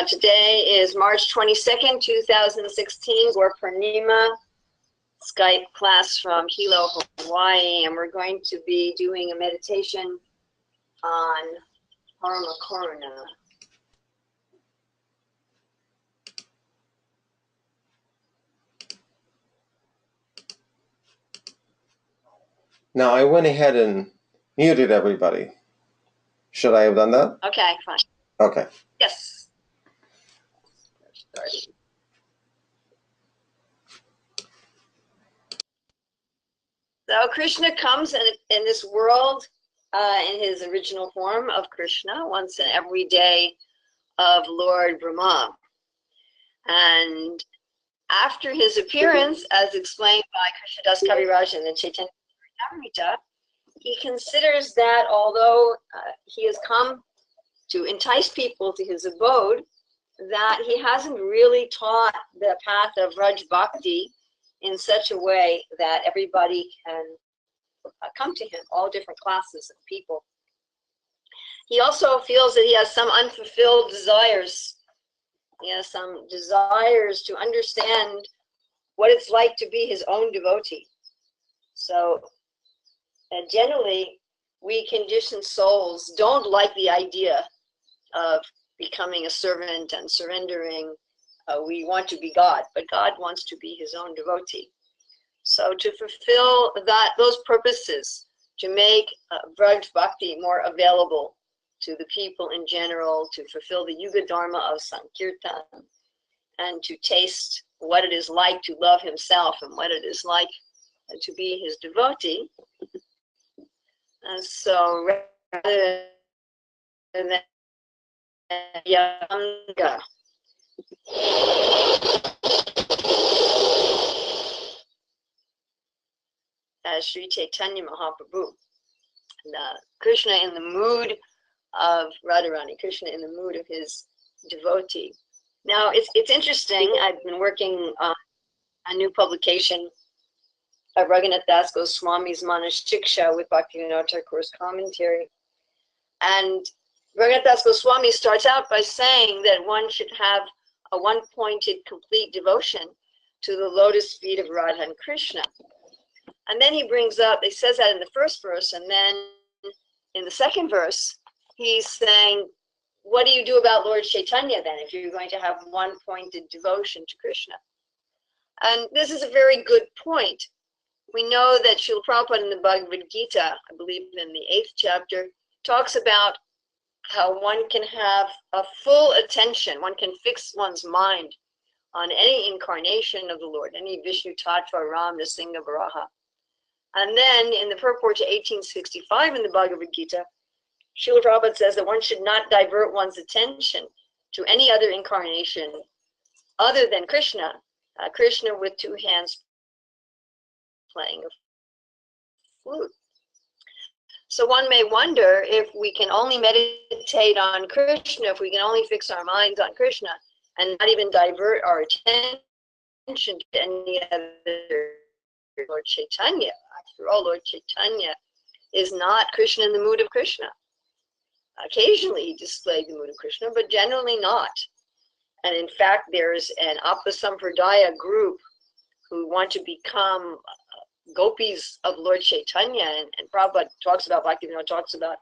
Today is March 22nd, 2016, or Purnima, Skype class from Hilo, Hawaii, and we're going to be doing a meditation on Karma Karuna. Now, I went ahead and muted everybody. Should I have done that? Okay, fine. Okay. Yes. Starting. So Krishna comes in this world in his original form of Krishna, once in every day of Lord Brahma. And after his appearance, as explained by Krishnadas Kaviraj in the Caitanya, he considers that although he has come to entice people to his abode, that he hasn't really taught the path of Raj Bhakti in such a way that everybody can come to him, all different classes of people. He also feels that he has some unfulfilled desires. He has some desires to understand what it's like to be his own devotee. So generally, we conditioned souls don't like the idea of becoming a servant and surrendering. We want to be God, but God wants to be his own devotee. So to fulfill those purposes, to make Vraj Bhakti more available to the people in general, to fulfill the Yuga Dharma of Sankirtan, and to taste what it is like to love himself and what it is like to be his devotee. And so rather than Yanga, Sri Caitanya Mahaprabhu, Krishna in the mood of Radharani, Krishna in the mood of his devotee. Now it's interesting. I've been working on a new publication of Raghunath Das Goswami's Manashiksha with Bhaktivinoda Thakur's commentary, and Raghunath Das Goswami starts out by saying that one should have a one-pointed complete devotion to the lotus feet of Radha and Krishna. And then he brings up, he says that in the first verse, and then in the second verse, he's saying, what do you do about Lord Chaitanya then, if you're going to have one-pointed devotion to Krishna? And this is a very good point. We know that Srila Prabhupada in the Bhagavad Gita, I believe in the 8th chapter, talks about how one can have a full attention, one can fix one's mind on any incarnation of the Lord, any Vishnu Tattva, Ram, Nrsimha, Varaha. And then in the purport to 1865 in the Bhagavad Gita, Srila Prabhupada says that one should not divert one's attention to any other incarnation other than Krishna, Krishna with two hands playing a flute. So one may wonder if we can only meditate on Krishna, if we can only fix our minds on Krishna and not even divert our attention to any other Lord Chaitanya. After all, Lord Chaitanya is not Krishna in the mood of Krishna. Occasionally he displayed the mood of Krishna, but generally not. And in fact, there's an Apasampradaya group who want to become gopis of Lord Chaitanya, and Prabhupada talks about, Bhaktivinoda talks about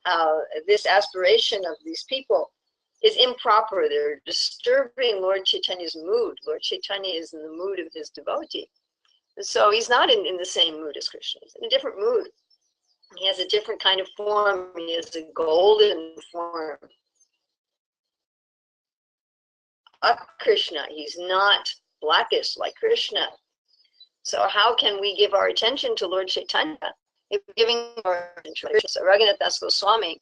how this aspiration of these people is improper. They're disturbing Lord Chaitanya's mood. Lord Chaitanya is in the mood of his devotee. So he's not in the same mood as Krishna. He's in a different mood. He has a different kind of form. He has a golden form. Krishna, he's not blackish like Krishna. So how can we give our attention to Lord Chaitanya? If we're giving our attention to Krishna. So Raghunath Das Goswami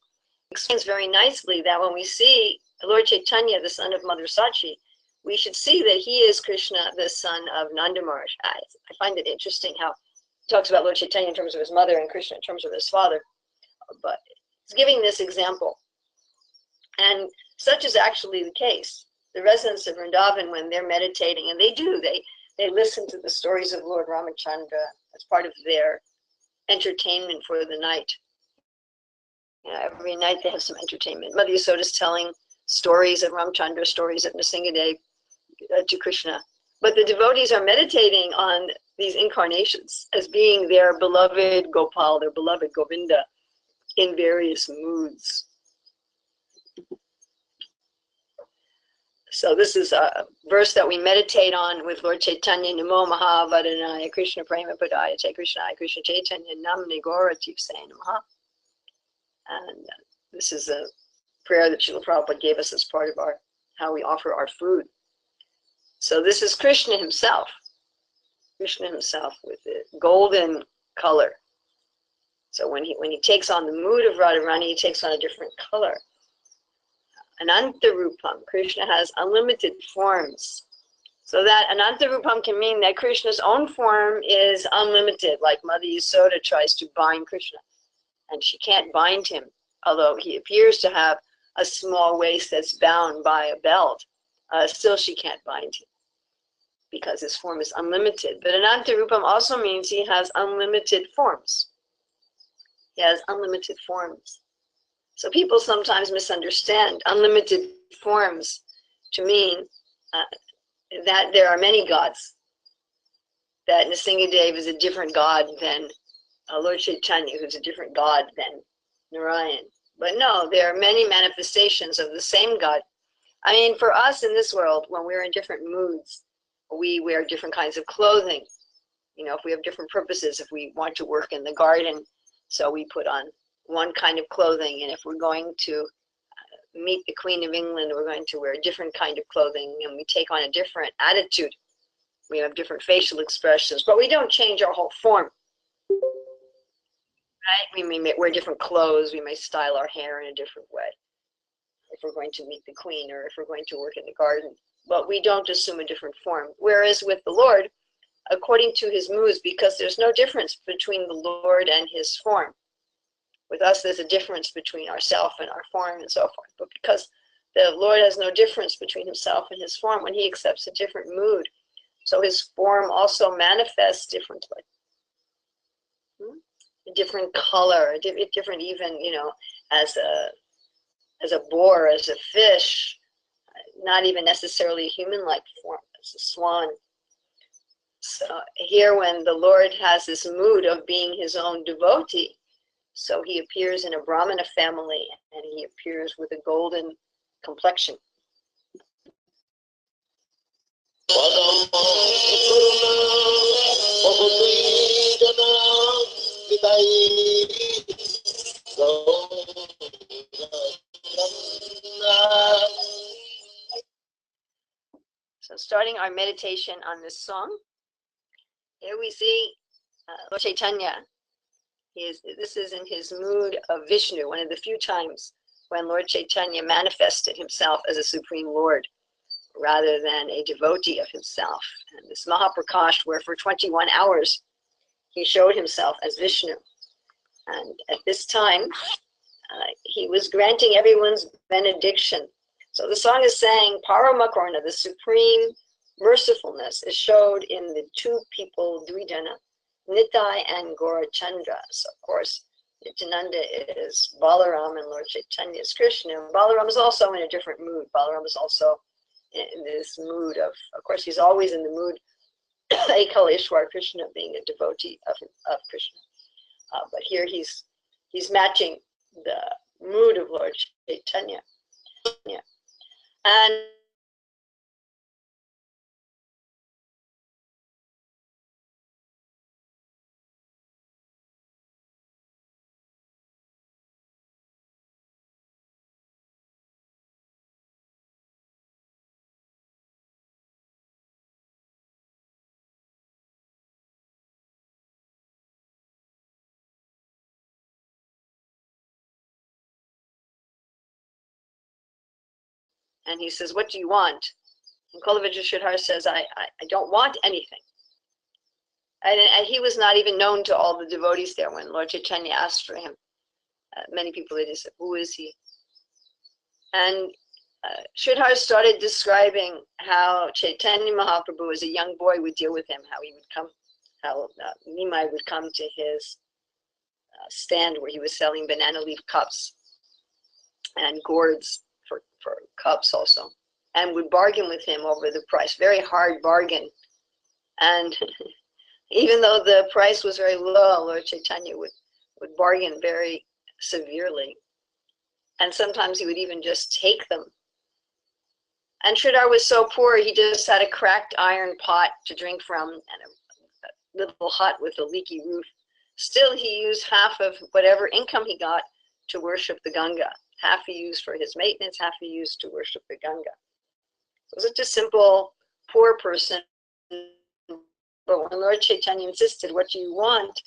explains very nicely that when we see Lord Chaitanya, the son of Mother Sachi, we should see that he is Krishna, the son of Nanda Maharaj. I find it interesting how he talks about Lord Chaitanya in terms of his mother and Krishna in terms of his father. But he's giving this example. And such is actually the case. The residents of Vrindavan, when they're meditating, and they listen to the stories of Lord Ramachandra as part of their entertainment for the night. You know, every night they have some entertainment. Mother Yasoda is telling stories of Ramchandra, stories of Nrsingadev to Krishna. But the devotees are meditating on these incarnations as being their beloved Gopal, their beloved Govinda, in various moods. So this is a verse that we meditate on with Lord Caitanya, Namo Mahavadhanaya Krishna Prema Padaya Te Krishnaya Krishna Chaitanya Namne Gora Tifse Namaha. And this is a prayer that Srila Prabhupada gave us as part of our, how we offer our food. So this is Krishna himself with the golden color. So when he takes on the mood of Radharani, he takes on a different color. Ananta Rupam, Krishna has unlimited forms. So that Ananta Rupam can mean that Krishna's own form is unlimited, like Mother Yasoda tries to bind Krishna. And she can't bind him, although he appears to have a small waist that's bound by a belt. Still she can't bind him, because his form is unlimited. But Ananta Rupam also means he has unlimited forms. He has unlimited forms. So people sometimes misunderstand unlimited forms to mean that there are many gods, that Nrsingadev is a different god than Lord Caitanya, who's a different god than Narayan. But no, there are many manifestations of the same God. I mean, for us in this world, when we're in different moods, we wear different kinds of clothing. You know, if we have different purposes, if we want to work in the garden, so we put on one kind of clothing, and if we're going to meet the Queen of England, we're going to wear a different kind of clothing, and we take on a different attitude. We have different facial expressions, but we don't change our whole form. Right? We may wear different clothes, we may style our hair in a different way if we're going to meet the Queen or if we're going to work in the garden, but we don't assume a different form. Whereas with the Lord, according to his moods, because there's no difference between the Lord and his form. With us, there's a difference between ourself and our form and so forth. But because the Lord has no difference between himself and his form, when he accepts a different mood, so his form also manifests differently. A different color, a different even, you know, as a boar, as a fish, not even necessarily a human-like form, as a swan. So here when the Lord has this mood of being his own devotee, so he appears in a Brahmana family, and he appears with a golden complexion. So starting our meditation on this song, here we see Lord Caitanya. This is in his mood of Vishnu, one of the few times when Lord Caitanya manifested himself as a Supreme Lord rather than a devotee of himself. And this Mahaprakash, where for 21 hours he showed himself as Vishnu. And at this time, he was granting everyone's benediction. So the song is saying, Paramakarna, the supreme mercifulness, is showed in the two people, Dvijana, Nitai and Gaurachandra. So of course, Nityananda is Balaram and Lord Chaitanya is Krishna. Balaram is also in a different mood. Balaram is also in this mood of course, he's always in the mood, Ekaleshwar Krishna, being a devotee of Krishna. But here he's matching the mood of Lord Chaitanya. Yeah. And he says, what do you want? And Kulavijaya Sridhar says, I don't want anything. And he was not even known to all the devotees there when Lord Chaitanya asked for him. Many people had said, who is he? And Sridhar started describing how Caitanya Mahaprabhu as a young boy would deal with him, how he would come, how Nimai would come to his stand where he was selling banana leaf cups and gourds for for cups also, and would bargain with him over the price, very hard bargain. And even though the price was very low, Lord Chaitanya would bargain very severely. And sometimes he would even just take them. And Sridhar was so poor, he just had a cracked iron pot to drink from and a little hut with a leaky roof. Still, he used half of whatever income he got to worship the Ganga. Half he used for his maintenance, half he used to worship the Ganga. So such a simple, poor person. But when Lord Chaitanya insisted, what do you want?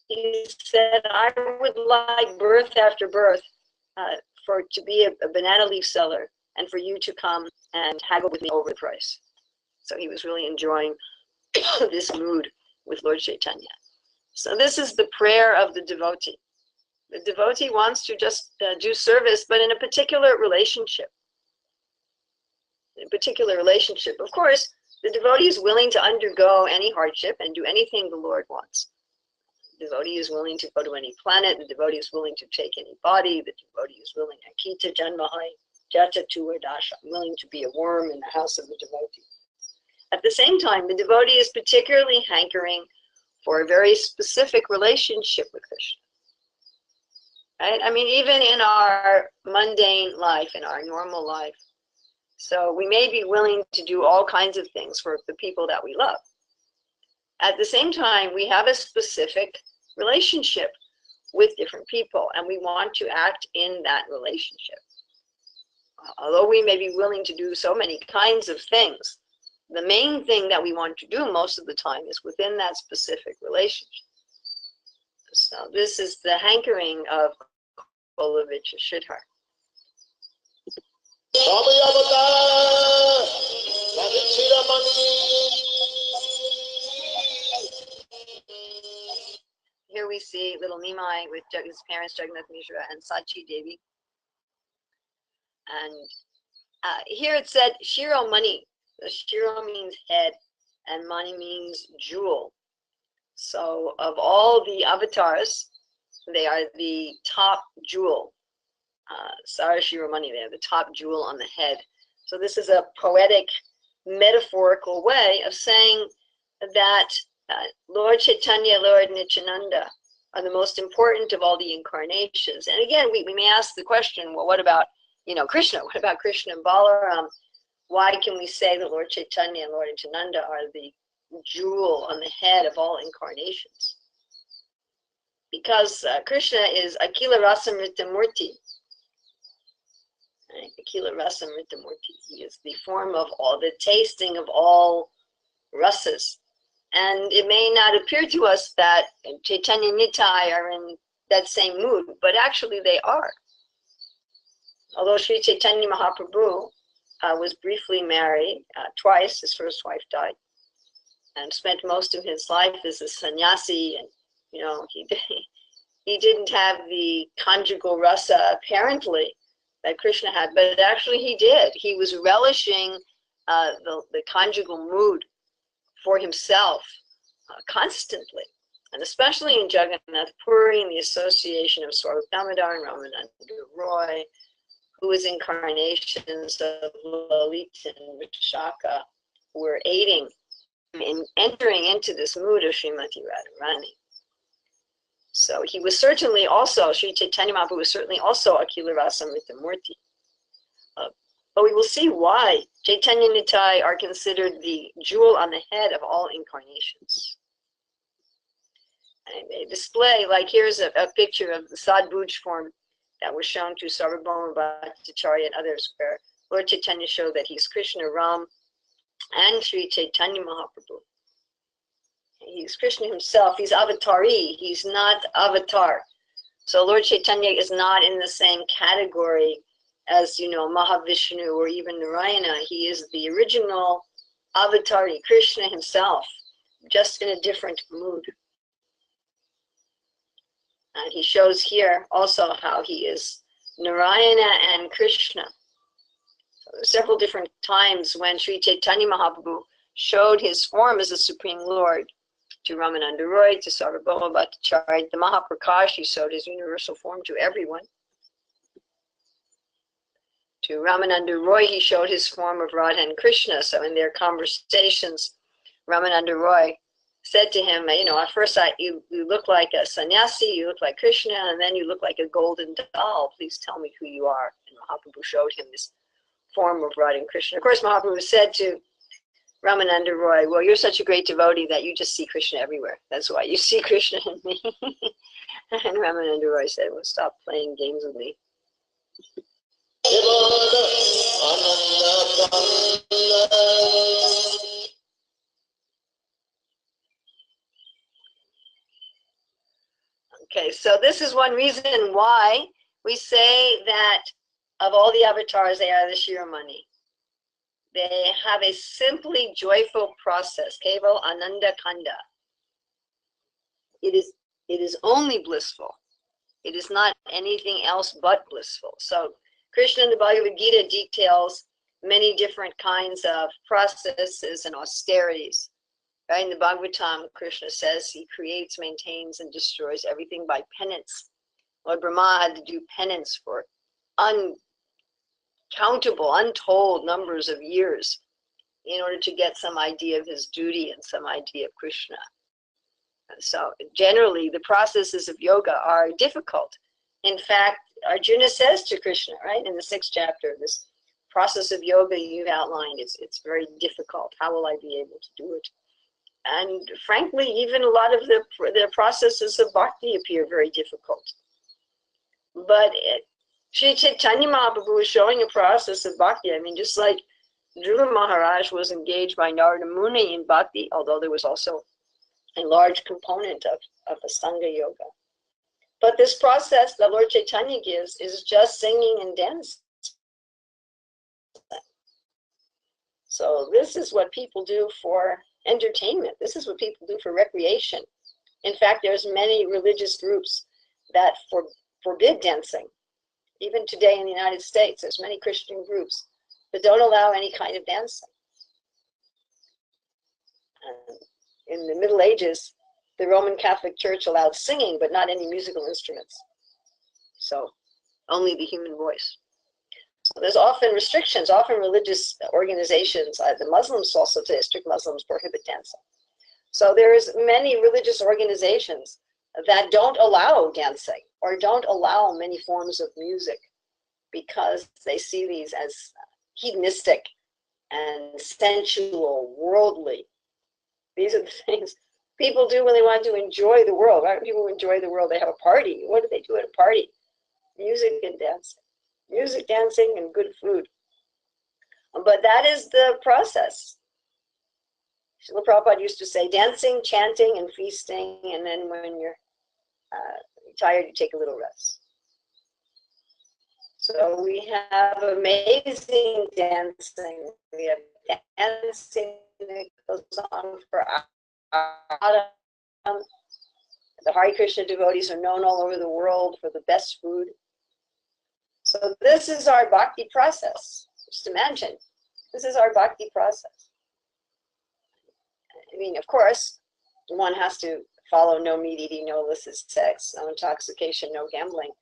He said, I would like birth after birth to be a banana leaf seller and for you to come and haggle with me over the price. So he was really enjoying this mood with Lord Chaitanya. So this is the prayer of the devotee. The devotee wants to just do service, but in a particular relationship. In a particular relationship. Of course, the devotee is willing to undergo any hardship and do anything the Lord wants. The devotee is willing to go to any planet. The devotee is willing to take any body. The devotee is willing, Akita Janmahai Jata Tuardasha, willing to be a worm in the house of the devotee. At the same time, the devotee is particularly hankering for a very specific relationship with Krishna. Right? I mean, even in our mundane life, in our normal life, so we may be willing to do all kinds of things for the people that we love. At the same time, we have a specific relationship with different people, and we want to act in that relationship. Although we may be willing to do so many kinds of things, the main thing that we want to do most of the time is within that specific relationship. So this is the hankering of Kolovich Sridhar. Here we see little Nimai with his parents, Jagannath Mishra and Sachi Devi. And here it said Shiro Mani. The Shiro means head and Mani means jewel. So of all the avatars, they are the top jewel. Sara Shiro Mani, they are the top jewel on the head. So this is a poetic, metaphorical way of saying that Lord Chaitanya, Lord Nityananda are the most important of all the incarnations. And again, we may ask the question, well, what about, Krishna? What about Krishna and Balaram? Why can we say that Lord Chaitanya and Lord Nityananda are the jewel on the head of all incarnations? Because Krishna is Akila Rasamrita Murti. Right? Akila Rasamrita Murti. He is the form of all, the tasting of all rasas. And it may not appear to us that Chaitanya Nitai are in that same mood, but actually they are. Although Sri Caitanya Mahaprabhu was briefly married twice, his first wife died, and spent most of his life as a sannyasi, and he didn't have the conjugal rasa apparently that Krishna had, but actually he did. He was relishing the conjugal mood for himself constantly, and especially in Jagannath Puri, in the association of Swarup Damodar and Ramananda Roy, who was incarnations of Lalita and Vishaka, who were aiding in entering into this mood of Srimati Radharani. So he was certainly also, Sri Chaitanya Mahaprabhu was certainly also Akila Rasamrita Murti. But we will see why Chaitanya Nitai are considered the jewel on the head of all incarnations. And they display, like here's a picture of the Sadbhuj form that was shown to Sarvabhauma Bhattacharya and others, where Lord Chaitanya showed that he's Krishna Ram and Sri Chaitanya Mahaprabhu. He's Krishna himself. He's avatari. He's not avatar. So Lord Chaitanya is not in the same category as, Mahavishnu or even Narayana. He is the original avatari, Krishna himself, just in a different mood. And he shows here also how he is Narayana and Krishna. So there are several different times when Sri Chaitanya Mahaprabhu showed his form as the Supreme Lord to Ramananda Roy, to Sarvabhauma Bhattacharya, the Mahaprakash. He showed his universal form to everyone. To Ramananda Roy, he showed his form of Radha and Krishna. So in their conversations, Ramananda Roy said to him, you know, at first you look like a sannyasi, you look like Krishna, and then you look like a golden doll. Please tell me who you are. And Mahaprabhu showed him this form of Radha and Krishna. Of course, Mahaprabhu said to Ramananda Roy, well, you're such a great devotee that you just see Krishna everywhere. That's why you see Krishna in me. And Ramananda Roy said, well, stop playing games with me. Okay, so this is one reason why we say that of all the avatars, they are the Shiromani. They have a simply joyful process, Keval Ananda Kanda. It is only blissful. It is not anything else but blissful. So Krishna in the Bhagavad Gita details many different kinds of processes and austerities. Right? In the Bhagavatam, Krishna says he creates, maintains, and destroys everything by penance. Lord Brahma had to do penance for uncountable, untold numbers of years in order to get some idea of his duty and some idea of Krishna. So generally, the processes of yoga are difficult. In fact, Arjuna says to Krishna, right, in the 6th chapter, this process of yoga you've outlined, it's very difficult. How will I be able to do it? And frankly, even a lot of the processes of bhakti appear very difficult. But Sri Caitanya Mahaprabhu is showing a process of bhakti. I mean, just like Dhruva Maharaj was engaged by Narada Muni in bhakti, although there was also a large component of Ashtanga yoga. But this process that Lord Chaitanya gives is just singing and dancing. So this is what people do for entertainment. This is what people do for recreation. In fact, there's many religious groups that forbid dancing. Even today in the United States, there's many Christian groups that don't allow any kind of dancing. In the Middle Ages, the Roman Catholic Church allowed singing, but not any musical instruments. So only the human voice. So there's often restrictions, often religious organizations, the Muslims also today, strict Muslims prohibit dancing. So there's many religious organizations that don't allow dancing or don't allow many forms of music because they see these as hedonistic and sensual, worldly. These are the things people do when they want to enjoy the world, right? People who enjoy the world, they have a party. What do they do at a party? Music and dancing. Music, dancing, and good food. But that is the process. Srila Prabhupada used to say, dancing, chanting, and feasting, and then when you're tired, you take a little rest. So we have amazing dancing. We have dancing that goes on for hours. The Hare Krishna devotees are known all over the world for the best food. So this is our bhakti process. Just imagine, this is our bhakti process. I mean, of course, one has to follow no meat eating, no illicit sex, no intoxication, no gambling.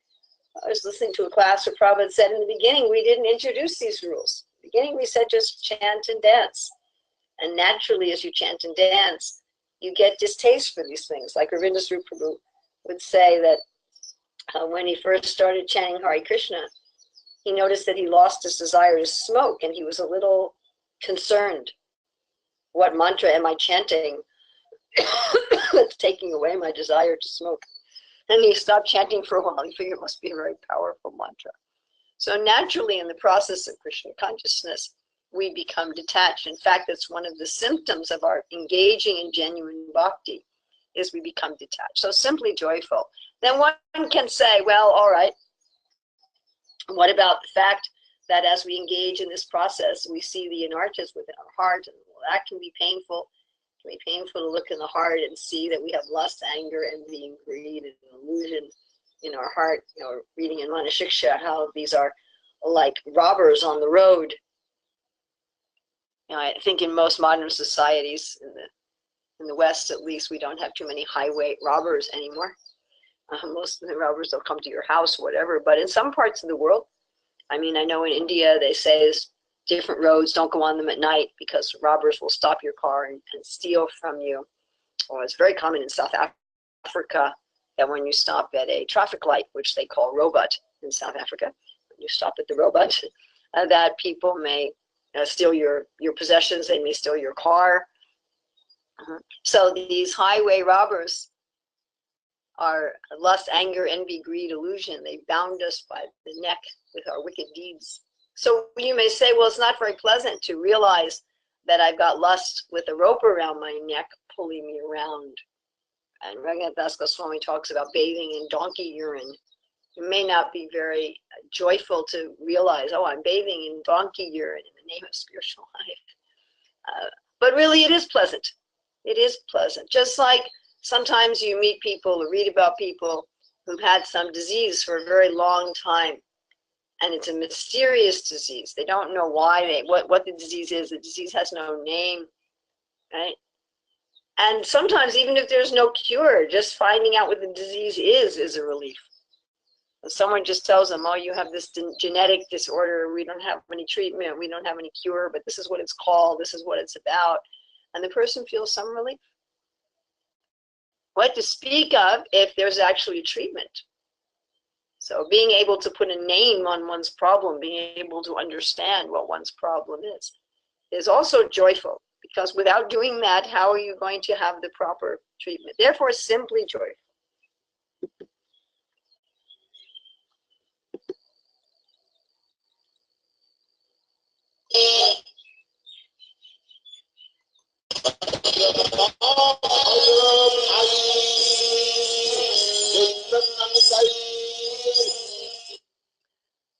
I was listening to a class where Prabhupada said in the beginning, we didn't introduce these rules. In the beginning, we said just chant and dance. And naturally, as you chant and dance, you get distaste for these things. Like Ravinda Prabhu would say that when he first started chanting Hare Krishna, he noticed that he lost his desire to smoke, and he was a little concerned. What mantra am I chanting that's taking away my desire to smoke? And he stopped chanting for a while. He figured it must be a very powerful mantra. So naturally, in the process of Krishna consciousness, we become detached. In fact, that's one of the symptoms of our engaging in genuine bhakti, is we become detached. So simply joyful. Then one can say, well, all right, what about the fact that as we engage in this process, we see the anarthas within our heart, and well, that can be painful. It can be painful to look in the heart and see that we have lust, anger, envy, and greed, and illusion in our heart. You know, reading in Manashiksha how these are like robbers on the road. You know, I think in most modern societies, in the West at least, we don't have too many highway robbers anymore. Most of the robbers will come to your house, whatever. But in some parts of the world, I mean, I know in India they say different roads, don't go on them at night because robbers will stop your car and steal from you. Or it's very common in South Africa that when you stop at a traffic light, which they call robot in South Africa, when you stop at the robot, that people may steal your possessions, they may steal your car. So these highway robbers are lust, anger, envy, greed, illusion. They bound us by the neck with our wicked deeds. So you may say, well, it's not very pleasant to realize that I've got lust with a rope around my neck pulling me around. And Raghunath Das Goswami talks about bathing in donkey urine. It may not be very joyful to realize, oh, I'm bathing in donkey urine in the name of spiritual life. But really, it is pleasant. It is pleasant. Just like sometimes you meet people or read about people who've had some disease for a very long time, and it's a mysterious disease. They don't know why what the disease is. The disease has no name, right? And sometimes even if there's no cure, just finding out what the disease is a relief. If someone just tells them, oh, you have this genetic disorder, we don't have any treatment, we don't have any cure, but this is what it's called, this is what it's about, and the person feels some relief. What to speak of if there's actually treatment? So being able to put a name on one's problem, being able to understand what one's problem is also joyful, because without doing that, how are you going to have the proper treatment? Therefore, simply joyful.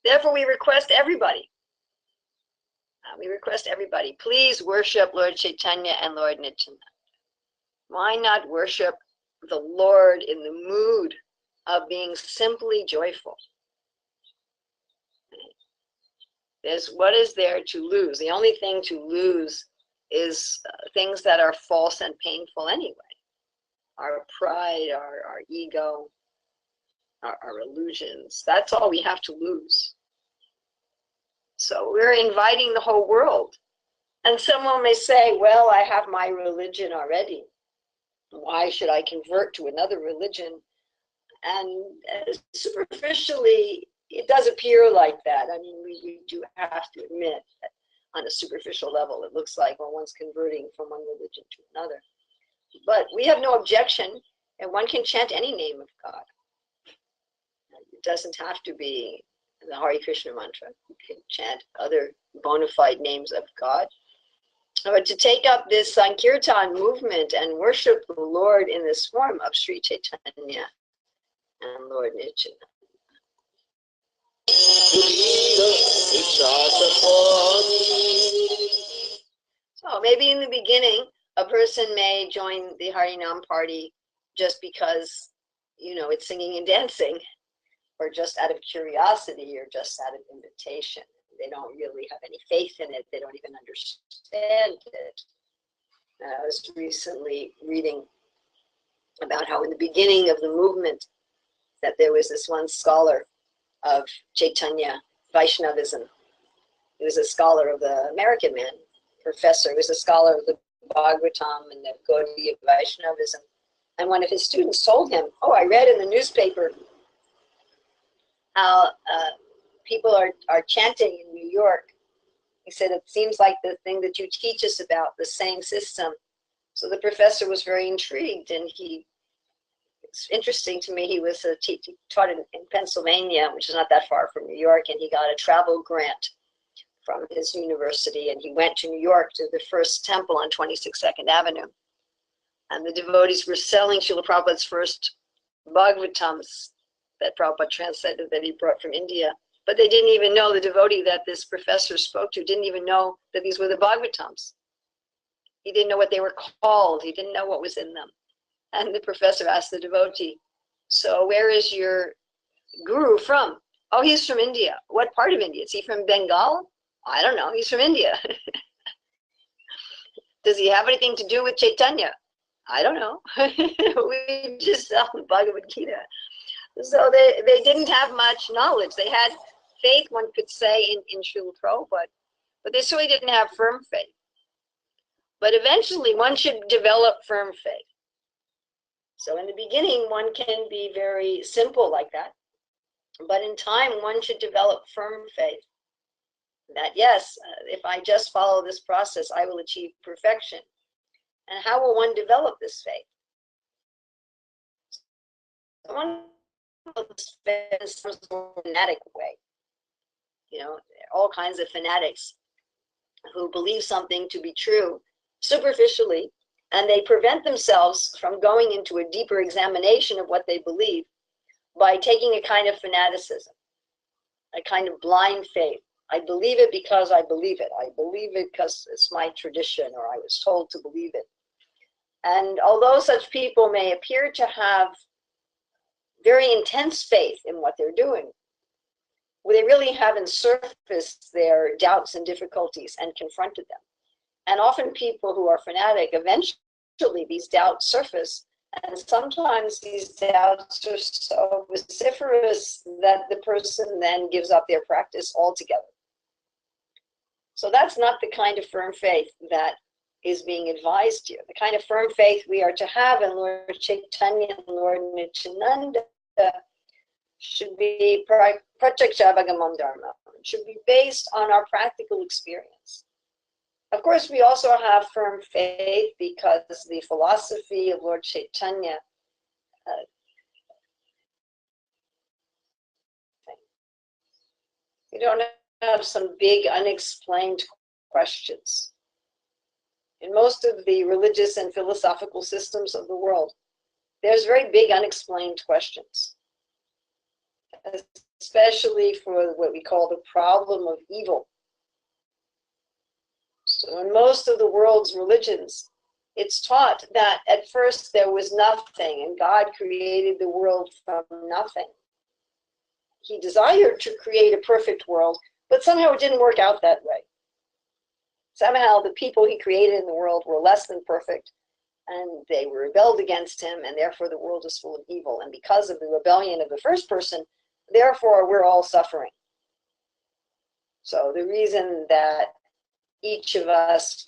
Therefore, we request everybody. Please worship Lord Caitanya and Lord Nityananda. Why not worship the Lord in the mood of being simply joyful? What is there to lose? The only thing to lose is things that are false and painful anyway. Our pride, our ego, our illusions. That's all we have to lose. So we're inviting the whole world. And someone may say, well, I have my religion already. Why should I convert to another religion? And superficially, it does appear like that. I mean, we do have to admit that on a superficial level, it looks like, well, one's converting from one religion to another. But we have no objection, and one can chant any name of God. It doesn't have to be the Hare Krishna mantra. You can chant other bona fide names of God. But to take up this Sankirtan movement and worship the Lord in this form of Sri Caitanya and Lord Nityananda. So maybe in the beginning, a person may join the Harinam party just because, it's singing and dancing, or just out of curiosity, or just out of invitation. They don't really have any faith in it. They don't even understand it. I was recently reading about how in the beginning of the movement that there was this one scholar of Caitanya Vaishnavism. He was a scholar of the American man, professor. He was a scholar of the Bhagavatam and the Gaudiya Vaishnavism. And one of his students told him, oh, I read in the newspaper how people are chanting in New York. He said, it seems like the thing that you teach us about, the same system. So the professor was very intrigued, and it's interesting to me, he taught in Pennsylvania, which is not that far from New York, and he got a travel grant from his university, and he went to New York to the first temple on 26 2nd Avenue. And the devotees were selling Srila Prabhupada's first Bhagavatams that Prabhupada translated that he brought from India. But they didn't even know, the devotee that this professor spoke to didn't even know that these were the Bhagavatams. He didn't know what they were called. He didn't know what was in them. And the professor asked the devotee, so where is your guru from? Oh, he's from India. What part of India? Is he from Bengal? I don't know. He's from India. Does he have anything to do with Caitanya? I don't know. We just sell the Bhagavad Gita. So they didn't have much knowledge. They had faith, one could say, in Srila Prabhupada, but they certainly didn't have firm faith. But eventually one should develop firm faith. So in the beginning, one can be very simple like that. But in time, one should develop firm faith that, yes, if I just follow this process, I will achieve perfection. And how will one develop this faith? One develops faith in some sort of fanatic way. You know, all kinds of fanatics who believe something to be true superficially, and they prevent themselves from going into a deeper examination of what they believe by taking a kind of fanaticism, a kind of blind faith. I believe it because I believe it. I believe it because it's my tradition, or I was told to believe it. And although such people may appear to have very intense faith in what they're doing, they really haven't surfaced their doubts and difficulties and confronted them. And often people who are fanatic, eventually these doubts surface, and sometimes these doubts are so vociferous that the person then gives up their practice altogether. So that's not the kind of firm faith that is being advised here. The kind of firm faith we are to have in Lord Caitanya and Lord Nityananda should be Pratyaksha Bhagavan Dharma. It should be based on our practical experience. Of course, we also have firm faith because the philosophy of Lord Caitanya you don't have some big unexplained questions. In most of the religious and philosophical systems of the world, there's very big unexplained questions, especially for what we call the problem of evil. So in most of the world's religions, it's taught that at first there was nothing and God created the world from nothing. He desired to create a perfect world, but somehow it didn't work out that way. Somehow the people he created in the world were less than perfect, and they were rebelled against him, and therefore the world is full of evil. And because of the rebellion of the first person, therefore we're all suffering. So the reason that each of us,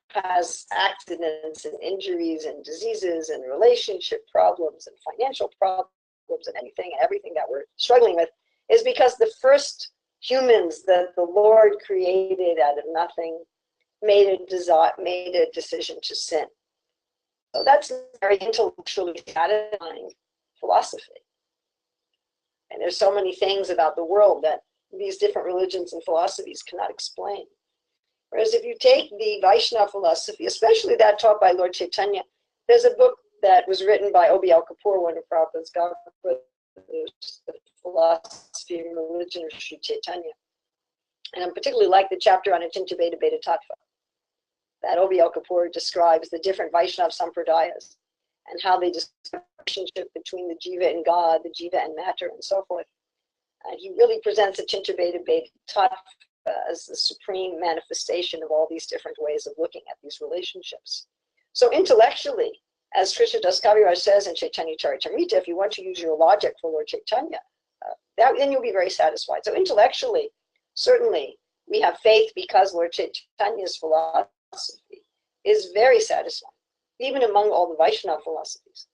has accidents and injuries and diseases and relationship problems and financial problems and anything and everything that we're struggling with is because the first humans that the Lord created out of nothing made a decision to sin. So that's a very intellectually satisfying philosophy. And there's so many things about the world that these different religions and philosophies cannot explain. Whereas if you take the Vaishnava philosophy, especially that taught by Lord Caitanya, there's a book that was written by O.B.L. Kapoor, one of Prabhupada's godbrothers, The Philosophy and Religion of Sri Caitanya. And I particularly like the chapter on Achinta Bheda Bheda Tattva. That O.B.L. Kapoor describes the different Vaishnava sampradayas and how they describe the relationship between the jiva and God, the jiva and matter, and so forth. And he really presents Achinta Bheda Bheda Tattva as the supreme manifestation of all these different ways of looking at these relationships. So intellectually, as Krishna Das Kaviraj says in Chaitanya Charitamrita, if you want to use your logic for Lord Chaitanya, then you'll be very satisfied. So intellectually, certainly, we have faith because Lord Chaitanya's philosophy is very satisfying, even among all the Vaishnava philosophies.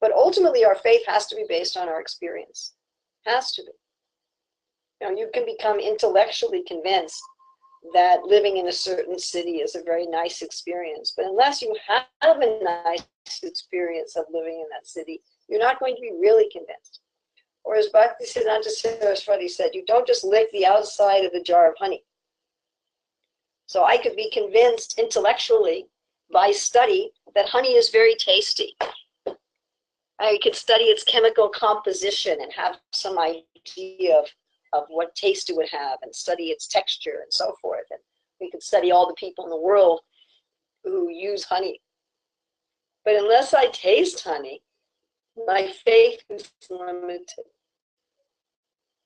But ultimately, our faith has to be based on our experience. Has to be. You can become intellectually convinced that living in a certain city is a very nice experience, but unless you have a nice experience of living in that city, you're not going to be really convinced. Or as Bhaktisiddhanta Saraswati said, you don't just lick the outside of the jar of honey. So I could be convinced intellectually by study that honey is very tasty. I could study its chemical composition and have some idea of what taste it would have and study its texture and so forth. And we could study all the people in the world who use honey. But unless I taste honey, my faith is limited.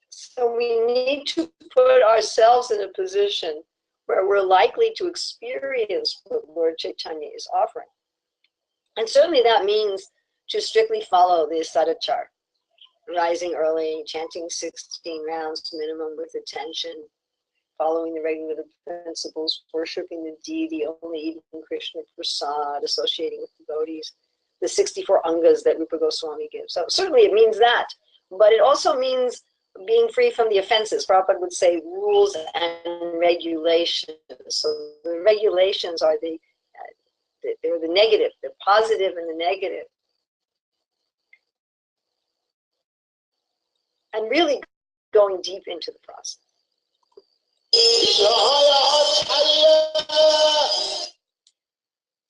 So we need to put ourselves in a position where we're likely to experience what Lord Chaitanya is offering. And certainly that means to strictly follow the sadachar. rising early, chanting 16 rounds minimum with attention, following the regular principles, worshiping the deity, only eating Krishna prasad, associating with devotees, the 64 angas that Rupa Goswami gives. So certainly it means that, but it also means being free from the offenses. Prabhupada would say rules and regulations. So the regulations are they're the negative, the positive and the negative. And really going deep into the process.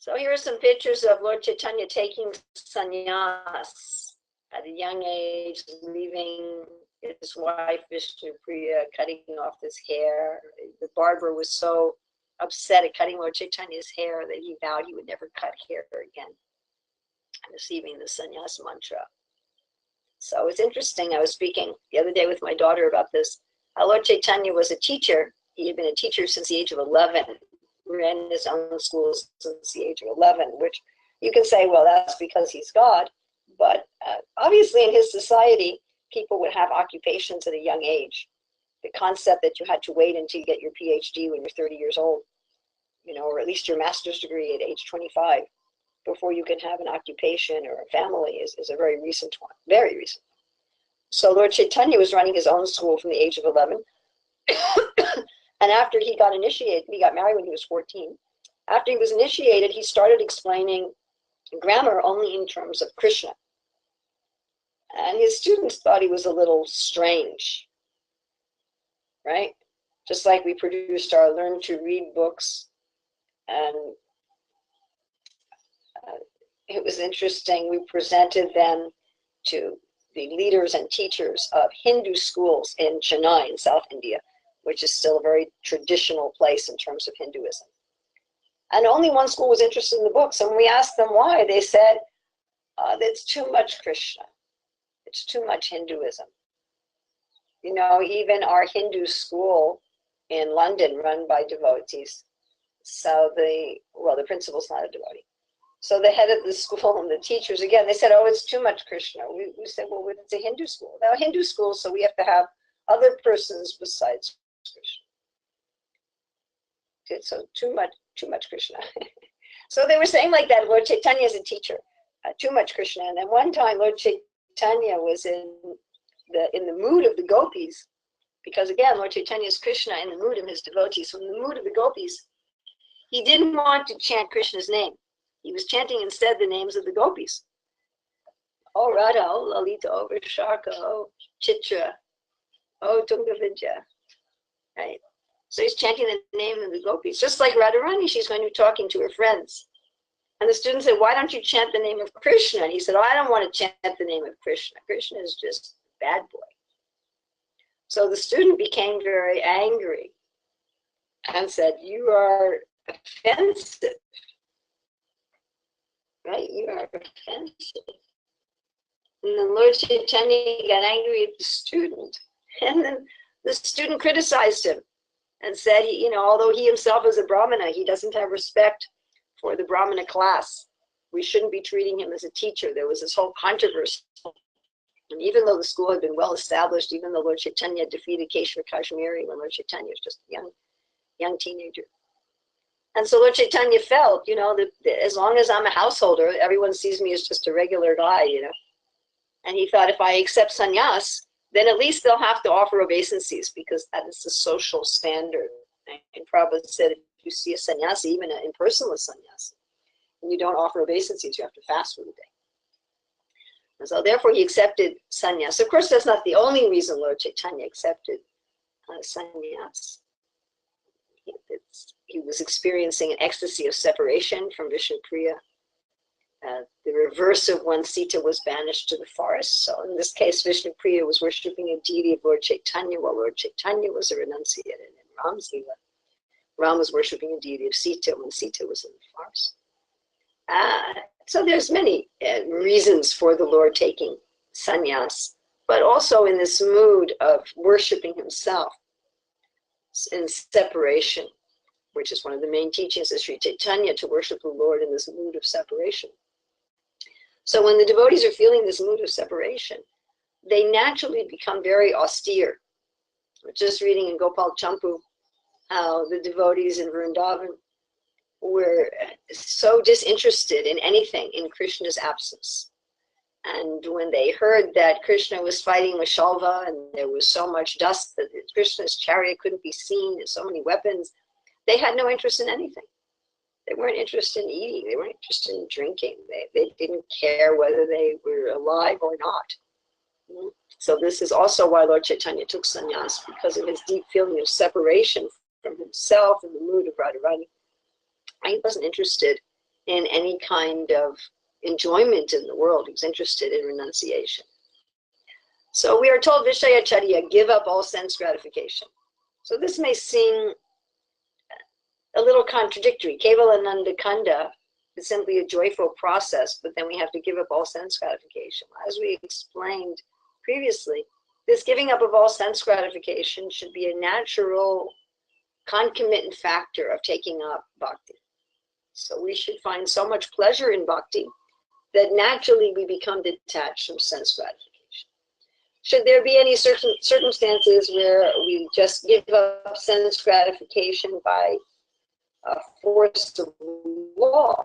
So here are some pictures of Lord Caitanya taking sannyas at a young age, leaving his wife Vishnupriya, cutting off his hair. The barber was so upset at cutting Lord Caitanya's hair that he vowed he would never cut hair again, receiving the sannyas mantra. So it's interesting. I was speaking the other day with my daughter about this. Lord Caitanya was a teacher. He had been a teacher since the age of 11, ran his own schools since the age of 11, which you can say, well, that's because he's God. But obviously in his society, people would have occupations at a young age. The concept that you had to wait until you get your PhD when you're 30 years old, or at least your master's degree at age 25, before you can have an occupation or a family is a very recent one, very recent. So Lord Caitanya was running his own school from the age of 11. And after he got initiated, he got married when he was 14. After he was initiated, he started explaining grammar only in terms of Krishna. And his students thought he was a little strange, right? Just like we produced our Learn to Read books. And it was interesting. We presented them to the leaders and teachers of Hindu schools in Chennai in South India, which is still a very traditional place in terms of Hinduism. And only one school was interested in the books. And when we asked them why, they said, it's too much Krishna. It's too much Hinduism. Even our Hindu school in London, run by devotees. So the principal's not a devotee. So the head of the school and the teachers, again, they said, it's too much Krishna. We said, well, it's a Hindu school. Now, Hindu school, so we have to have other persons besides Krishna. Okay, so too much Krishna. So they were saying like that, Lord Caitanya is a teacher, too much Krishna. And then one time, Lord Caitanya was in the mood of the gopis, because again, Lord Caitanya is Krishna in the mood of his devotees. So in the mood of the gopis, he didn't want to chant Krishna's name. He was chanting instead the names of the gopis. Oh Radha, oh Lalita, oh Vishaka, oh Chitra, oh Tungavidya. Right? So he's chanting the name of the gopis. Just like Radharani, she's going to be talking to her friends. And the student said, why don't you chant the name of Krishna? And he said, I don't want to chant the name of Krishna. Krishna is just a bad boy. So the student became very angry and said, you are offensive. Right? You are offensive. And then Lord Caitanya got angry at the student. And then the student criticized him and said, although he himself is a Brahmana, he doesn't have respect for the Brahmana class. We shouldn't be treating him as a teacher. There was this whole controversy. And even though the school had been well established, even though Lord Caitanya defeated Keshava Kashmiri when Lord Caitanya was just a young teenager. And so Lord Caitanya felt, that as long as I'm a householder, everyone sees me as just a regular guy, And he thought, if I accept sannyas, then at least they'll have to offer obeisances, because that is the social standard. And Prabhupada said, if you see a sannyasi, even an impersonalist sannyasi, and you don't offer obeisances, you have to fast for the day. And so therefore he accepted sannyas. Of course, that's not the only reason Lord Caitanya accepted sannyas. He was experiencing an ecstasy of separation from Vishnupriya. The reverse of when Sita was banished to the forest. So in this case, Vishnupriya was worshipping a deity of Lord Caitanya, while Lord Caitanya was a renunciate. And in Ram's Lila, Ram was worshipping a deity of Sita when Sita was in the forest. So there's many reasons for the Lord taking sannyas, but also in this mood of worshipping himself in separation, which is one of the main teachings of Sri Caitanya, to worship the Lord in this mood of separation. So when the devotees are feeling this mood of separation, they naturally become very austere. We're just reading in Gopal Champu how the devotees in Vrindavan were so disinterested in anything in Krishna's absence. And when they heard that Krishna was fighting with Shalva and there was so much dust that Krishna's chariot couldn't be seen and so many weapons, they had no interest in anything. They weren't interested in eating. They weren't interested in drinking. They didn't care whether they were alive or not. So this is also why Lord Chaitanya took sannyas, because of his deep feeling of separation from himself and the mood of Radharani. He wasn't interested in any kind of enjoyment in the world. He was interested in renunciation. So we are told Vishayacharya, give up all sense gratification. So this may seem a little contradictory. Kevalananda Kanda is simply a joyful process, but then we have to give up all sense gratification. As we explained previously, this giving up of all sense gratification should be a natural concomitant factor of taking up bhakti. So we should find so much pleasure in bhakti that naturally we become detached from sense gratification. Should there be any certain circumstances where we just give up sense gratification by force of law,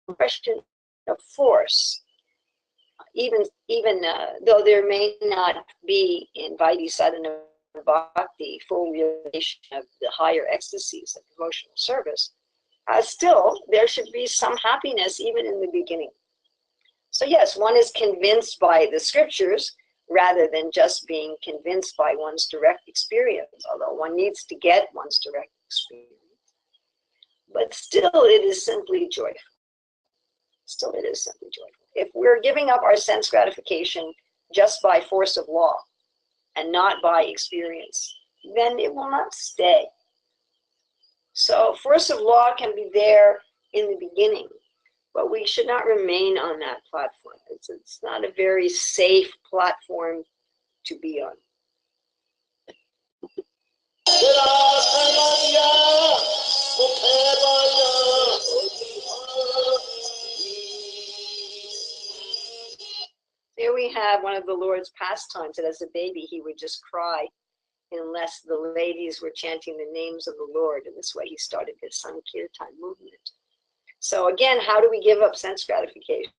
question of force, even though there may not be in Vaidhi sadhana bhakti full realization of the higher ecstasies of devotional service, still there should be some happiness even in the beginning. So yes, one is convinced by the scriptures rather than just being convinced by one's direct experience, although one needs to get one's direct experience. But still it is simply joyful. Still it is simply joyful. If we're giving up our sense gratification just by force of law and not by experience, then it will not stay. So force of law can be there in the beginning, but we should not remain on that platform. It's not a very safe platform to be on. There we have one of the Lord's pastimes, that as a baby he would just cry unless the ladies were chanting the names of the Lord. And this way he started his Sankirtan movement. So again, how do we give up sense gratification?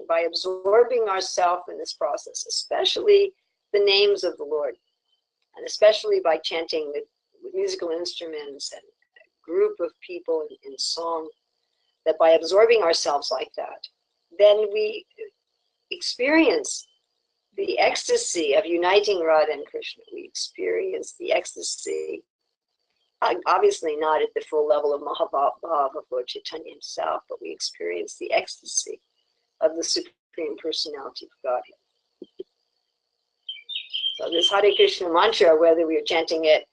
By absorbing ourselves in this process, especially the names of the Lord, and especially by chanting with musical instruments and a group of people in song, that by absorbing ourselves like that, then we experience the ecstasy of uniting Radha and Krishna. We experience the ecstasy, obviously not at the full level of Mahaprabhu of Lord Chaitanya himself, but we experience the ecstasy of the Supreme Personality of Godhead. So this Hare Krishna mantra, whether we're chanting it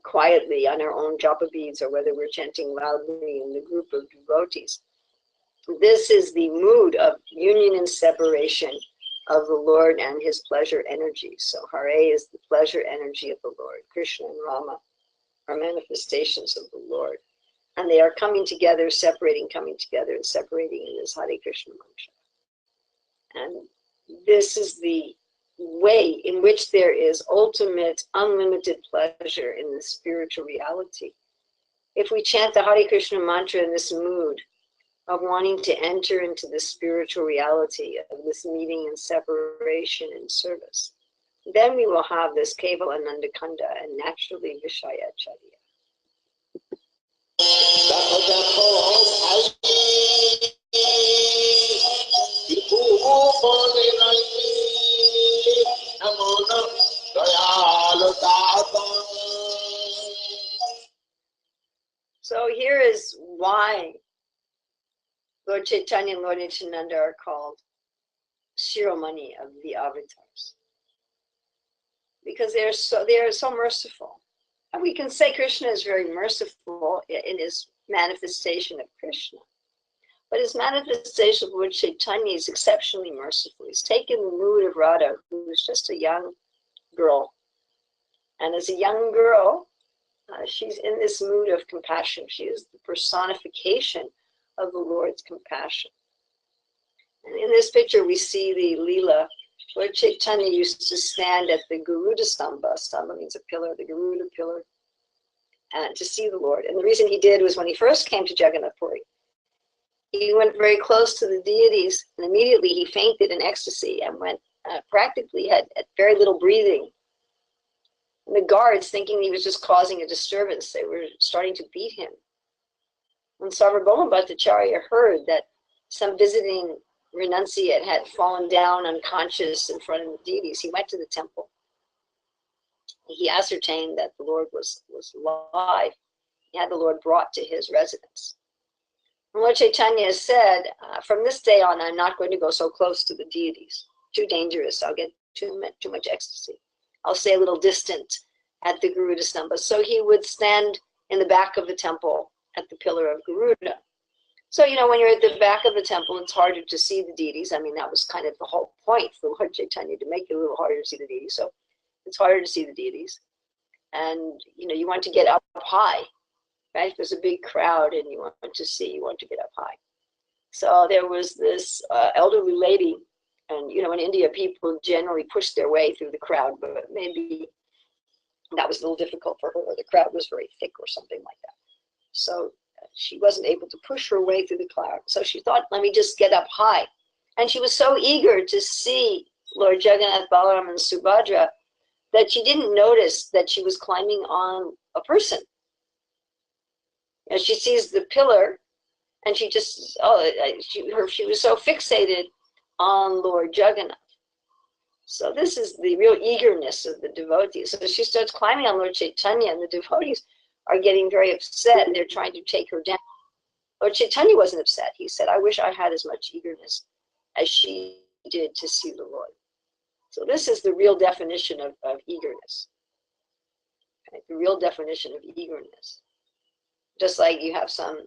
quietly on our own japa beads or whether we're chanting loudly in the group of devotees, this is the mood of union and separation of the Lord and his pleasure energy. So Hare is the pleasure energy of the Lord. Krishna and Rama are manifestations of the Lord. And they are coming together, coming together and separating in this Hare Krishna mantra. And this is the way in which there is ultimate, unlimited pleasure in the spiritual reality. If we chant the Hare Krishna mantra in this mood of wanting to enter into the spiritual reality of this meeting and separation and service, then we will have this Kevalananda Kanda and naturally Vishayacharya. So here is why Lord Chaitanya and Lord Nityananda are called Shiromani of the avatars, because they are so merciful. And we can say Krishna is very merciful in his manifestation of Krishna, but his manifestation of Lord Chaitanya is exceptionally merciful. He's taken the mood of Radha, who was just a young girl, and as a young girl, she's in this mood of compassion. She is the personification of the Lord's compassion. And in this picture, we see the Lila, where Caitanya used to stand at the Garuda Stamba. Stamba means a pillar, the Garuda pillar, and to see the Lord. And the reason he did was when he first came to Jagannath Puri, he went very close to the deities, and immediately he fainted in ecstasy and went practically had very little breathing. And the guards, thinking he was just causing a disturbance, they were starting to beat him. When Sarvabhauma Bhattacharya heard that some visiting renunciate had fallen down unconscious in front of the deities, he went to the temple. He ascertained that the Lord was alive. He had the Lord brought to his residence. And Lord Caitanya said, from this day on, I'm not going to go so close to the deities. Too dangerous. I'll get too much ecstasy. I'll stay a little distant at the Garuda Stamba. So he would stand in the back of the temple at the pillar of Garuda. So, when you're at the back of the temple, it's harder to see the deities. I mean, that was kind of the whole point for Lord Caitanya, to make it a little harder to see the deities. So it's harder to see the deities. And, you want to get up high, right? There's a big crowd and you want to get up high. So there was this elderly lady, and, in India, people generally push their way through the crowd, but maybe that was a little difficult for her, or the crowd was very thick or something like that. So she wasn't able to push her way through the crowd. So she thought, let me just get up high. And she was so eager to see Lord Jagannath, Balaram, and Subhadra that she didn't notice that she was climbing on a person. And she sees the pillar, and she just, she was so fixated on Lord Jagannath. So this is the real eagerness of the devotees. So she starts climbing on Lord Caitanya, and the devotees are getting very upset, and they're trying to take her down. Lord Caitanya wasn't upset. He said, I wish I had as much eagerness as she did to see the Lord. So this is the real definition of eagerness. Okay? The real definition of eagerness. Just like you have some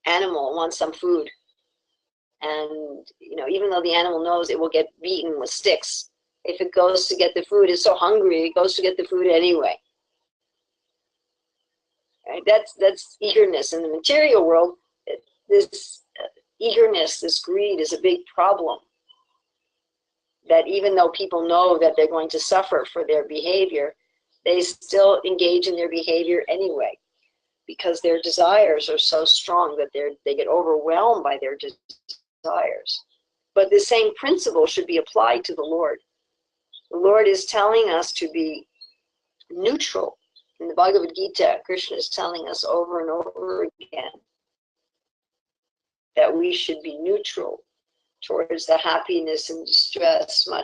animal wants some food, and even though the animal knows it will get beaten with sticks, if it goes to get the food, it's so hungry, it goes to get the food anyway. Right? That's eagerness. In the material world, this eagerness, this greed is a big problem. That even though people know that they're going to suffer for their behavior, they still engage in their behavior anyway, because their desires are so strong that they get overwhelmed by their desires. But the same principle should be applied to the Lord. The Lord is telling us to be neutral. In the Bhagavad Gita, Krishna is telling us over and over again that we should be neutral towards the happiness and distress. We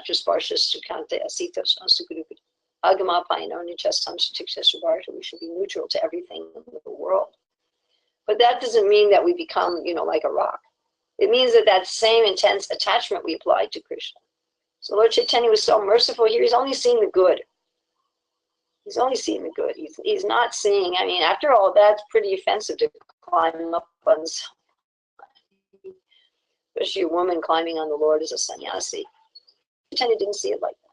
should be neutral to everything in the world. But that doesn't mean that we become, like a rock. It means that same intense attachment we apply to Krishna. So Lord Caitanya was so merciful here. He's only seeing the good. He's only seeing the good. He's not seeing, after all, that's pretty offensive to climb up on something. Especially a woman climbing on the Lord as a sannyasi. Chaitanya didn't see it like that.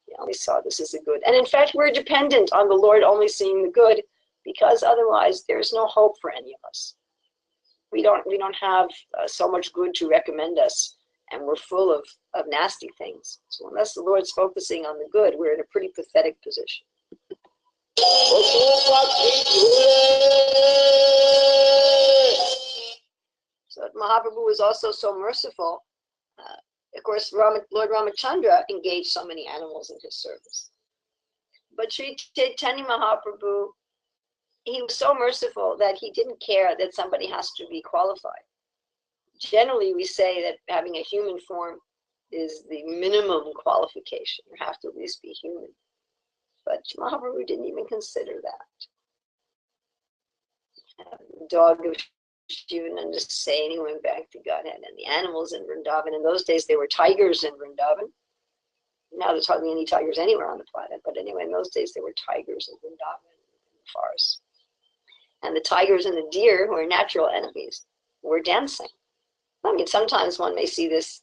He only saw this as the good. And in fact, we're dependent on the Lord only seeing the good, because otherwise there's no hope for any of us. We don't have so much good to recommend us, and we're full of nasty things. So unless the Lord's focusing on the good, we're in a pretty pathetic position. So Mahaprabhu was also so merciful. Of course, Lord Ramachandra engaged so many animals in his service. But Sri Chaitanya Mahaprabhu, he was so merciful that he didn't care that somebody has to be qualified. Generally, we say that having a human form is the minimum qualification. You have to at least be human. But Mahaprabhu didn't even consider that. The dog of Shivananda saying he went back to Godhead, and the animals in Vrindavan. In those days, there were tigers in Vrindavan. Now there's hardly any tigers anywhere on the planet. But anyway, in those days, there were tigers in Vrindavan, in the forest. And the tigers and the deer, who are natural enemies, were dancing. Sometimes one may see this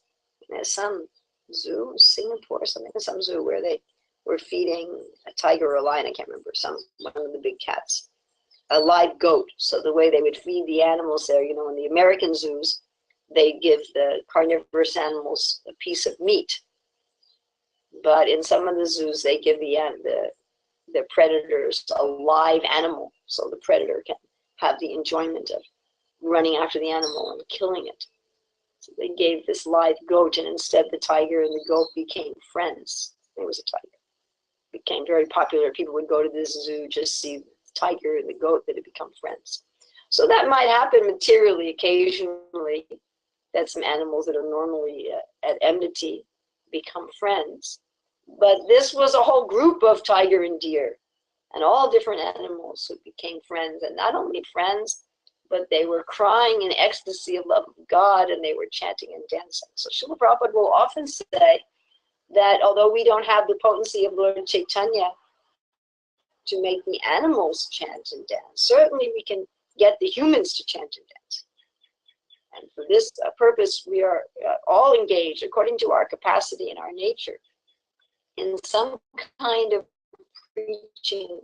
in some zoo, Singapore or something, some zoo where they were feeding a tiger or a lion, I can't remember, one of the big cats, a live goat. So the way they would feed the animals there, in the American zoos, they give the carnivorous animals a piece of meat. But in some of the zoos, they give the predators a live animal, so the predator can have the enjoyment of running after the animal and killing it. So they gave this live goat, and instead the tiger and the goat became friends. There was a tiger. It became very popular. People would go to this zoo just see the tiger and the goat that had become friends. So that might happen materially occasionally, that some animals that are normally at enmity become friends. But this was a whole group of tiger and deer and all different animals who became friends, and not only friends, but they were crying in ecstasy of love of God, and they were chanting and dancing. So Srila Prabhupada will often say that although we don't have the potency of Lord Caitanya to make the animals chant and dance, certainly we can get the humans to chant and dance. And for this purpose, we are all engaged according to our capacity and our nature in some kind of preaching.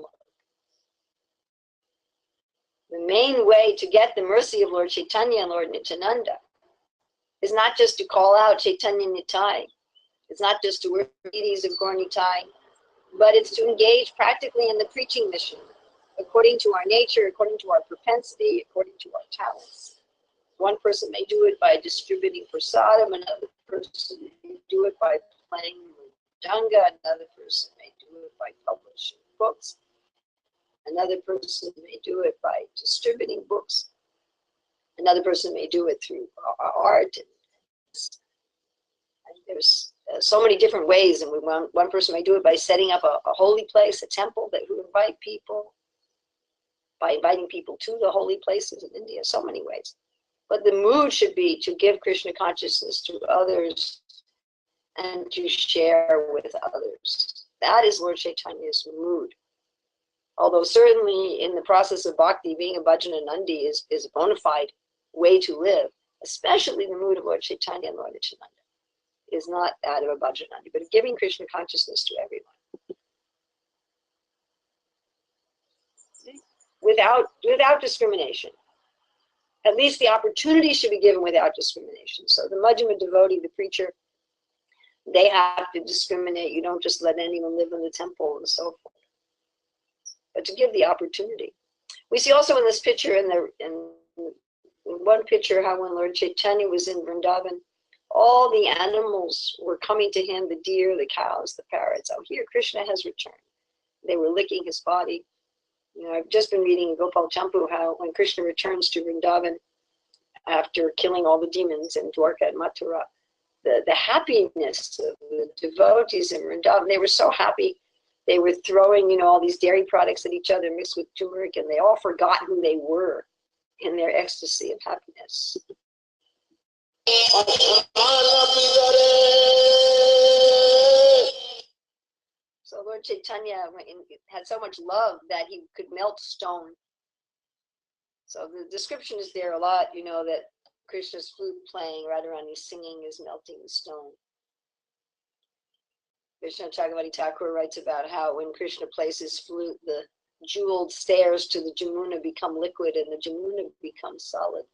The main way to get the mercy of Lord Caitanya and Lord Nityananda is not just to call out Chaitanya Nitai. It's not just to work deities of Gaur Nitai, but it's to engage practically in the preaching mission, according to our nature, according to our propensity, according to our talents. One person may do it by distributing prasadam, another person may do it by playing mridanga, another person may do it by publishing books, another person may do it by distributing books, another person may do it through art. And there's so many different ways, and one person may do it by setting up a holy place, a temple that would invite people, by inviting people to the holy places in India, so many ways. But the mood should be to give Krishna consciousness to others and to share with others. That is Lord Chaitanya's mood. Although certainly in the process of bhakti, being a bhajana nandi is a bona fide way to live, especially the mood of Lord Chaitanya and Lord Nityananda is not that of a bhajana nandi, but giving Krishna consciousness to everyone. Without discrimination. At least the opportunity should be given without discrimination. So the Madhyama devotee, the preacher, they have to discriminate. You don't just let anyone live in the temple and so forth, but to give the opportunity. We see also in this picture, in one picture, how when Lord Chaitanya was in Vrindavan, all the animals were coming to him, the deer, the cows, the parrots. Oh, here Krishna has returned. They were licking his body. You know, I've just been reading in Gopal Champu how when Krishna returns to Vrindavan after killing all the demons in Dwarka and Mathura, the happiness of the devotees in Vrindavan, they were so happy. They were throwing, you know, all these dairy products at each other mixed with turmeric, and they all forgot who they were in their ecstasy of happiness. So Lord Chaitanya had so much love that he could melt stone. So the description is there a lot, you know, that Krishna's flute playing, Radharani singing is melting the stone. Krishna Chakravarti Thakur writes about how when Krishna plays his flute, the jeweled stairs to the Jamuna become liquid and the Jamuna becomes solid.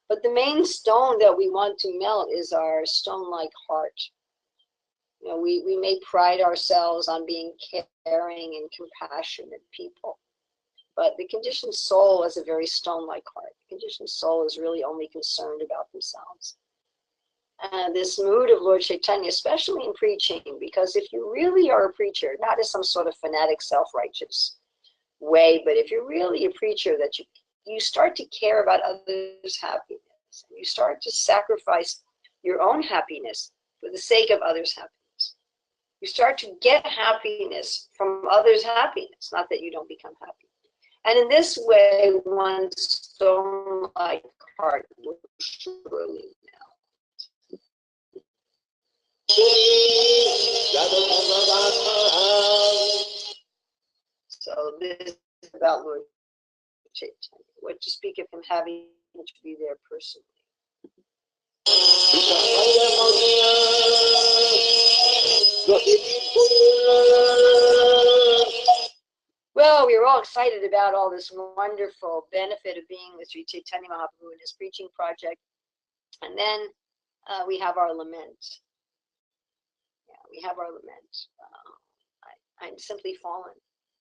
But the main stone that we want to melt is our stone-like heart. You know, we may pride ourselves on being caring and compassionate people, but the conditioned soul has a very stone-like heart. The conditioned soul is really only concerned about themselves. And this mood of Lord Chaitanya, especially in preaching, because if you really are a preacher, not as some sort of fanatic self-righteous way, but if you're really a preacher, that you start to care about others' happiness. You start to sacrifice your own happiness for the sake of others' happiness. You start to get happiness from others' happiness, not that you don't become happy. And in this way, one's stone-like heart will surely melt. So this is about Lord Chaitanya. What to speak of him having to be there personally. Well, we were all excited about all this wonderful benefit of being with Sri Chaitanya Mahaprabhu and his preaching project. And then we have our lament. Yeah, we have our lament. I'm simply fallen.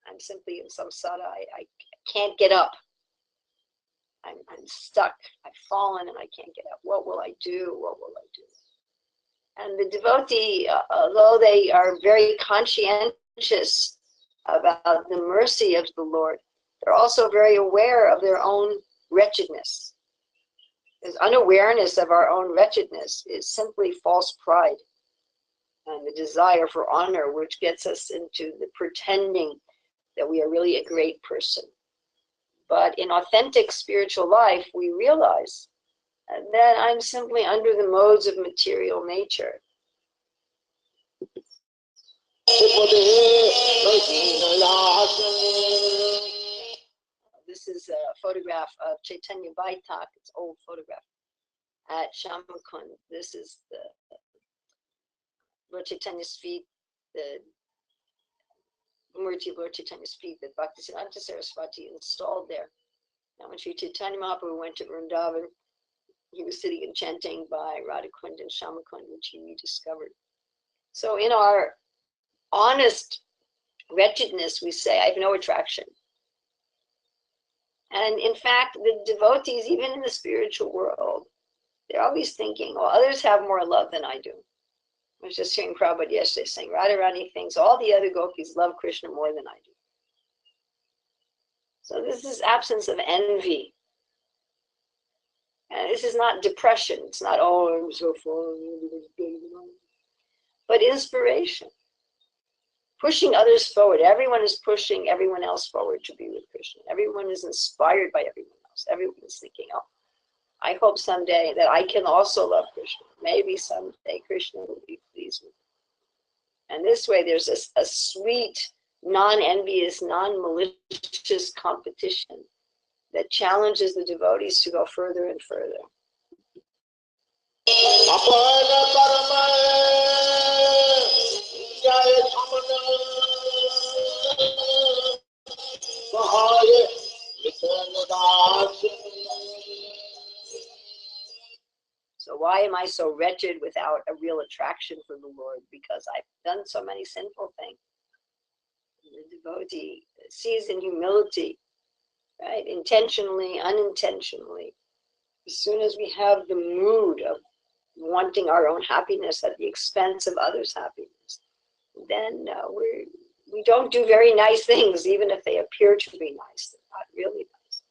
I'm simply in samsara. I can't get up. I'm stuck. I've fallen and I can't get up. What will I do? What will I do? And the devotee, although they are very conscientious about the mercy of the Lord, they're also very aware of their own wretchedness. This unawareness of our own wretchedness is simply false pride and the desire for honor, which gets us into the pretending that we are really a great person. But in authentic spiritual life, we realize that I'm simply under the modes of material nature. This is a photograph of Caitanya Baitak. It's an old photograph at Shamakund. This is the Lord Chaitanya's feet, the Murti of Lord Chaitanya's feet that Bhaktisiddhanta Saraswati installed there. Now, when Sri Chaitanya Mahaprabhu went to Vrindavan, he was sitting and chanting by Radhakund and Shamakund, which he rediscovered. So in our honest wretchedness, we say, I have no attraction. And in fact, the devotees, even in the spiritual world, they're always thinking, well, others have more love than I do. I was just hearing Prabhupada yesterday saying, Radharani thinks all the other gopis love Krishna more than I do. So this is absence of envy. And this is not depression. It's not, oh, I'm so full. But inspiration. Pushing others forward. Everyone is pushing everyone else forward to be with Krishna. Everyone is inspired by everyone else. Everyone is thinking, oh, I hope someday that I can also love Krishna. Maybe someday Krishna will be pleased with me. And this way there's a sweet, non-envious, non-malicious competition that challenges the devotees to go further and further. So why am I so wretched without a real attraction for the Lord? Because I've done so many sinful things. The devotee sees in humility, right? Intentionally, unintentionally. As soon as we have the mood of wanting our own happiness at the expense of others' happiness, then we don't do very nice things, even if they appear to be nice. They're not really nice.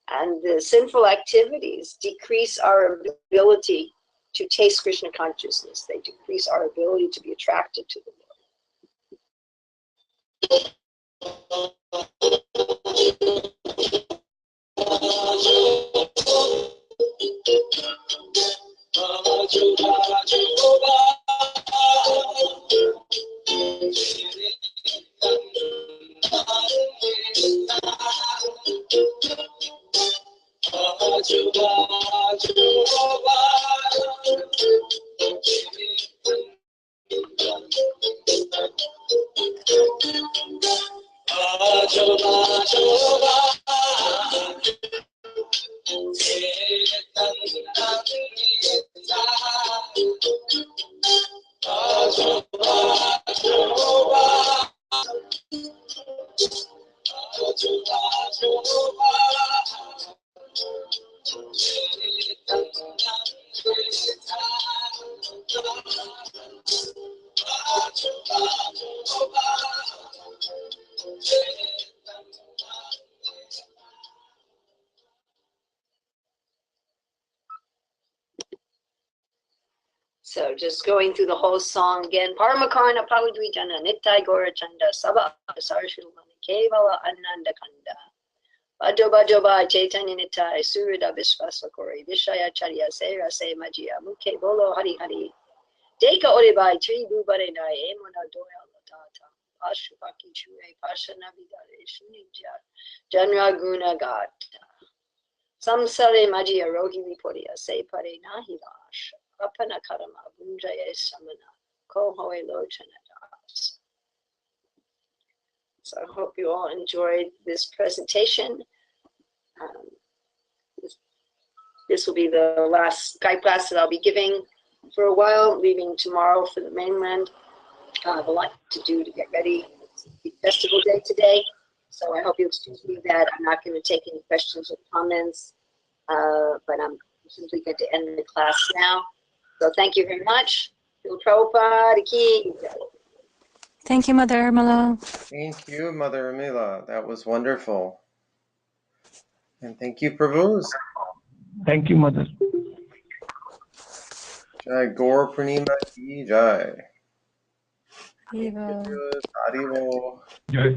And the sinful activities decrease our ability to taste Krishna consciousness. They decrease our ability to be attracted to the So just going through the whole song again. Paramakarna Pavadvijana Nittai Gora Chanda Sabha Sarshilmani Kevala Ananda Kanda Bajoba Joba Chaitanya Nittai Surida Vishvasakori Vishaya Charya Sera Se Majia Mukhe Bolo Hari Hari Deka Oribai Tri Bubarena Emona Doya Latata Ashupaki Chure Pashana Vidare Shunija Janra Guna Gata Samsare Majia Rohi Viporia Se Pare Nahilash Apana Karama Bunjaya Samana Kohoe Lochana Das. So I hope you all enjoyed this presentation. This will be the last Skype class that I'll be giving for a while, leaving tomorrow for the mainland. I have a lot to do to get ready. It's a festival day today, so I hope you excuse me that I'm not going to take any questions or comments, but I'm simply going to end the class now. So thank you very much. Prabhupada ki jai. Thank you, Mother Urmila. Thank you, Mother Urmila. That was wonderful. And thank you, Prabhus. Thank you, Mother. Jai Gaur Purnima ki Jai. Viva. Haribo. Jai.